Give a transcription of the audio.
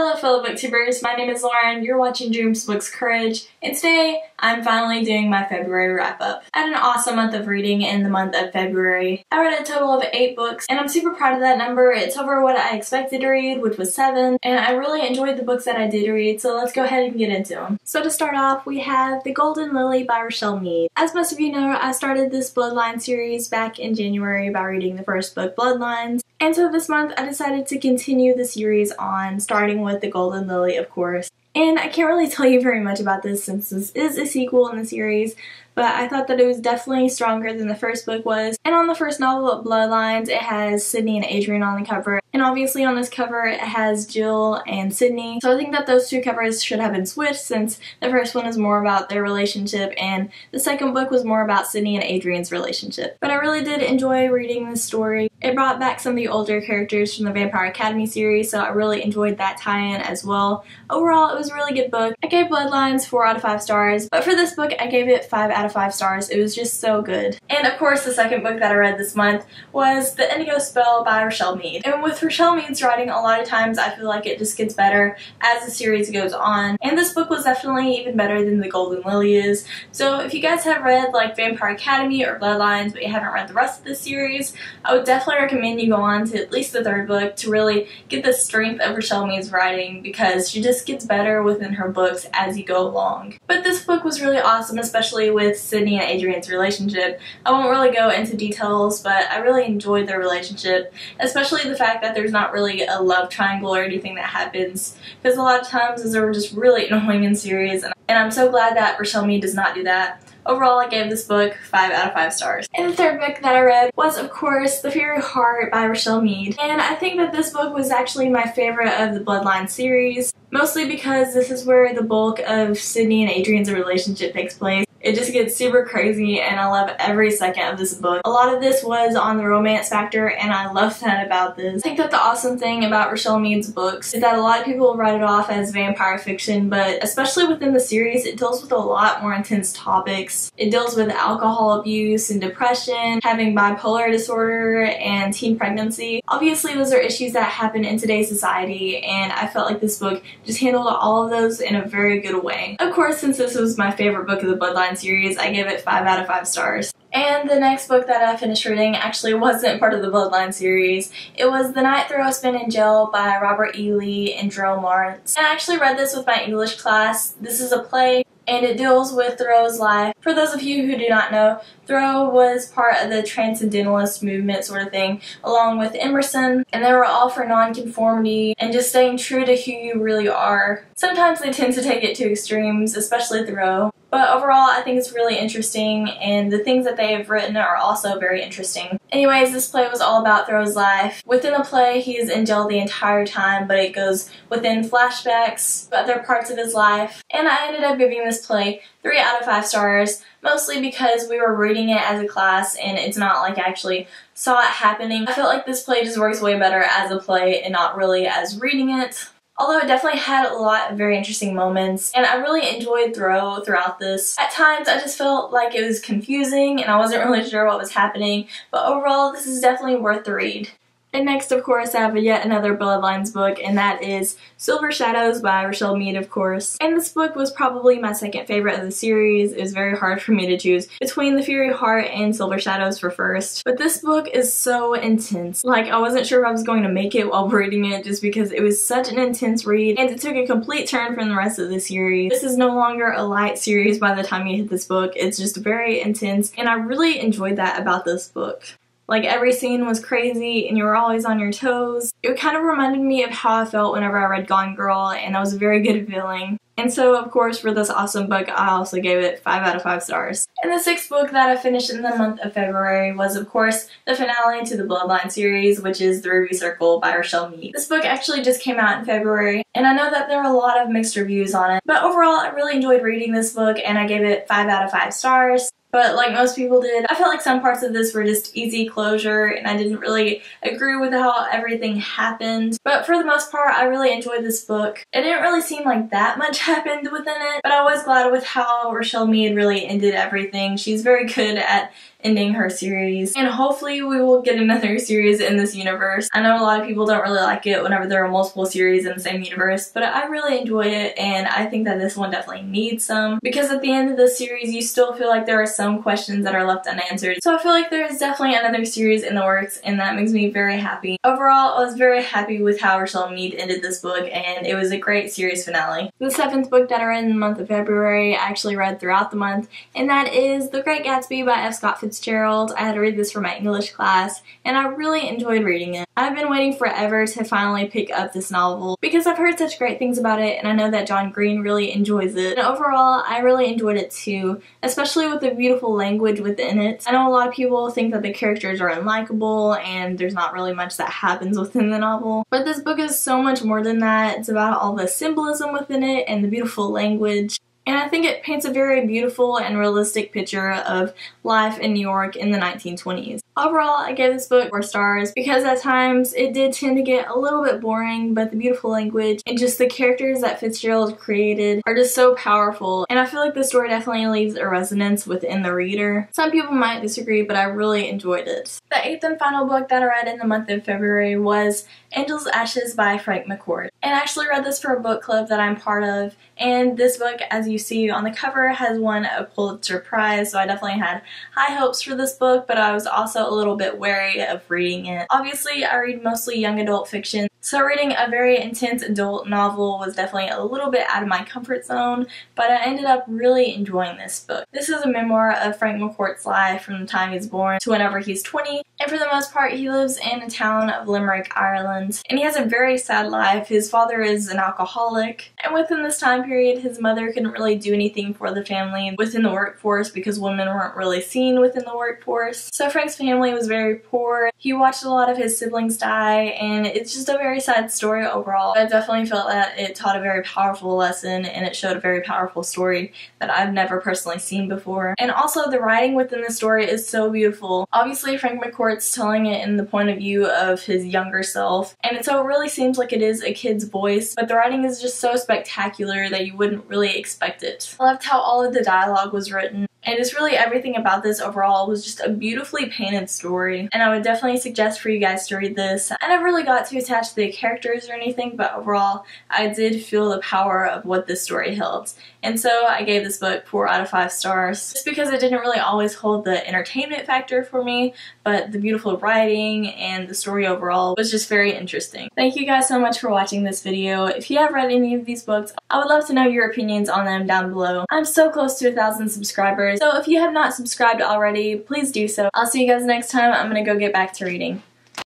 Hello fellow booktubers, my name is Lauren, you're watching Dreams Books Courage, and today I'm finally doing my February wrap-up. I had an awesome month of reading in the month of February. I read a total of 8 books, and I'm super proud of that number. It's over what I expected to read, which was 7, and I really enjoyed the books that I did read, so let's go ahead and get into them. So to start off, we have The Golden Lily by Rochelle Mead. As most of you know, I started this Bloodline series back in January by reading the first book, Bloodlines. And so this month I decided to continue the series on, starting with The Golden Lily, of course. And I can't really tell you very much about this since this is a sequel in the series, but I thought that it was definitely stronger than the first book was. And on the first novel of Bloodlines, it has Sydney and Adrian on the cover. And obviously on this cover it has Jill and Sydney. So I think that those two covers should have been switched since the first one is more about their relationship and the second book was more about Sydney and Adrian's relationship. But I really did enjoy reading this story. It brought back some of the older characters from the Vampire Academy series, so I really enjoyed that tie-in as well. Overall, it was a really good book. I gave Bloodlines 4 out of 5 stars, but for this book I gave it 5 out of 5 stars. It was just so good. And of course the second book that I read this month was The Indigo Spell by Rochelle Mead. And with Rochelle Mead's writing, a lot of times I feel like it just gets better as the series goes on. And this book was definitely even better than The Golden Lily is. So if you guys have read like Vampire Academy or Bloodlines but you haven't read the rest of the series, I would definitely recommend you go on to at least the third book to really get the strength of Rochelle Mead's writing because she just gets better within her books as you go along. But this book was really awesome, especially with Sydney and Adrian's relationship. I won't really go into details, but I really enjoyed their relationship, especially the fact that there's not really a love triangle or anything that happens, because a lot of times those are just really annoying in series, and I'm so glad that Rochelle Mead does not do that. Overall, I gave this book 5 out of 5 stars. And the third book that I read was, of course, The Fiery Heart by Rochelle Mead. And I think that this book was actually my favorite of the Bloodline series, mostly because this is where the bulk of Sydney and Adrian's relationship takes place. It just gets super crazy and I love every second of this book. A lot of this was on the romance factor and I love that about this. I think that the awesome thing about Rochelle Mead's books is that a lot of people write it off as vampire fiction, but especially within the series it deals with a lot more intense topics. It deals with alcohol abuse and depression, having bipolar disorder, and teen pregnancy. Obviously those are issues that happen in today's society and I felt like this book just handled all of those in a very good way. Of course, since this was my favorite book of the Bloodline series, I gave it 5 out of 5 stars. And the next book that I finished reading actually wasn't part of the Bloodline series. It was The Night Thoreau Spent in Jail by Robert E. Lee and Jerome Lawrence. And I actually read this with my English class. This is a play and it deals with Thoreau's life. For those of you who do not know, Thoreau was part of the Transcendentalist movement sort of thing, along with Emerson, and they were all for nonconformity and just staying true to who you really are. Sometimes they tend to take it to extremes, especially Thoreau. But overall, I think it's really interesting, and the things that they have written are also very interesting. Anyways, this play was all about Thoreau's life. Within the play, he is in jail the entire time, but it goes within flashbacks, other parts of his life. And I ended up giving this play 3 out of 5 stars, mostly because we were reading it as a class, and it's not like I actually saw it happening. I felt like this play just works way better as a play and not really as reading it. Although it definitely had a lot of very interesting moments, and I really enjoyed Thoreau throughout this. At times I just felt like it was confusing and I wasn't really sure what was happening, but overall this is definitely worth the read. And next, of course, I have yet another Bloodlines book, and that is Silver Shadows by Rochelle Mead, of course. And this book was probably my second favorite of the series. It was very hard for me to choose between The Fiery Heart and Silver Shadows for first. But this book is so intense. Like, I wasn't sure if I was going to make it while reading it just because it was such an intense read, and it took a complete turn from the rest of the series. This is no longer a light series by the time you hit this book. It's just very intense, and I really enjoyed that about this book. Like, every scene was crazy and you were always on your toes. It kind of reminded me of how I felt whenever I read Gone Girl, and that was a very good feeling. And so, of course, for this awesome book, I also gave it 5 out of 5 stars. And the 6th book that I finished in the month of February was, of course, the finale to the Bloodline series, which is The Ruby Circle by Rochelle Mead. This book actually just came out in February, and I know that there are a lot of mixed reviews on it, but overall, I really enjoyed reading this book, and I gave it 5 out of 5 stars. But like most people did, I felt like some parts of this were just easy closure and I didn't really agree with how everything happened. But for the most part, I really enjoyed this book. It didn't really seem like that much happened within it, but I was glad with how Rochelle Mead really ended everything. She's very good at ending her series, and hopefully we will get another series in this universe. I know a lot of people don't really like it whenever there are multiple series in the same universe, but I really enjoy it, and I think that this one definitely needs some, because at the end of the series you still feel like there are some questions that are left unanswered. So I feel like there is definitely another series in the works, and that makes me very happy. Overall, I was very happy with how Rochelle Mead ended this book, and it was a great series finale. The 7th book that I read in the month of February, I actually read throughout the month, and that is The Great Gatsby by F. Scott Fitzgerald. I had to read this for my English class, and I really enjoyed reading it. I've been waiting forever to finally pick up this novel because I've heard such great things about it, and I know that John Green really enjoys it. And overall, I really enjoyed it too, especially with the beautiful language within it. I know a lot of people think that the characters are unlikable and there's not really much that happens within the novel, but this book is so much more than that. It's about all the symbolism within it and the beautiful language. And I think it paints a very beautiful and realistic picture of life in New York in the 1920s. Overall, I gave this book 4 stars because at times it did tend to get a little bit boring, but the beautiful language and just the characters that Fitzgerald created are just so powerful, and I feel like the story definitely leaves a resonance within the reader. Some people might disagree, but I really enjoyed it. The 8th and final book that I read in the month of February was Angel's Ashes by Frank McCourt. And I actually read this for a book club that I'm part of, and this book, as you see on the cover, has won a Pulitzer Prize, so I definitely had high hopes for this book, but I was also a little bit wary of reading it. Obviously, I read mostly young adult fiction, so reading a very intense adult novel was definitely a little bit out of my comfort zone, but I ended up really enjoying this book. This is a memoir of Frank McCourt's life from the time he's born to whenever he's 20, and for the most part he lives in the town of Limerick, Ireland, and he has a very sad life. His father is an alcoholic, and within this time period his mother couldn't really do anything for the family within the workforce because women weren't really seen within the workforce. So Frank's family was very poor. He watched a lot of his siblings die, and it's just a very sad story overall. I definitely felt that it taught a very powerful lesson, and it showed a very powerful story that I've never personally seen before. And also the writing within the story is so beautiful. Obviously Frank McCourt's telling it in the point of view of his younger self, and so it really seems like it is a kid's voice, but the writing is just so spectacular that you wouldn't really expect it. I loved how all of the dialogue was written, and just really everything about this overall was just a beautifully painted story, and I would definitely suggest for you guys to read this. I never really got too attached to the characters or anything, but overall I did feel the power of what this story held, and so I gave this book 4 out of 5 stars just because it didn't really always hold the entertainment factor for me, but the beautiful writing and the story overall was just very interesting. Thank you guys so much for watching this video. If you have read any of these books, I would love to know your opinions on them down below. I'm so close to 1,000 subscribers, so if you have not subscribed already, please do so. I'll see you guys next time. I'm gonna go get back to reading.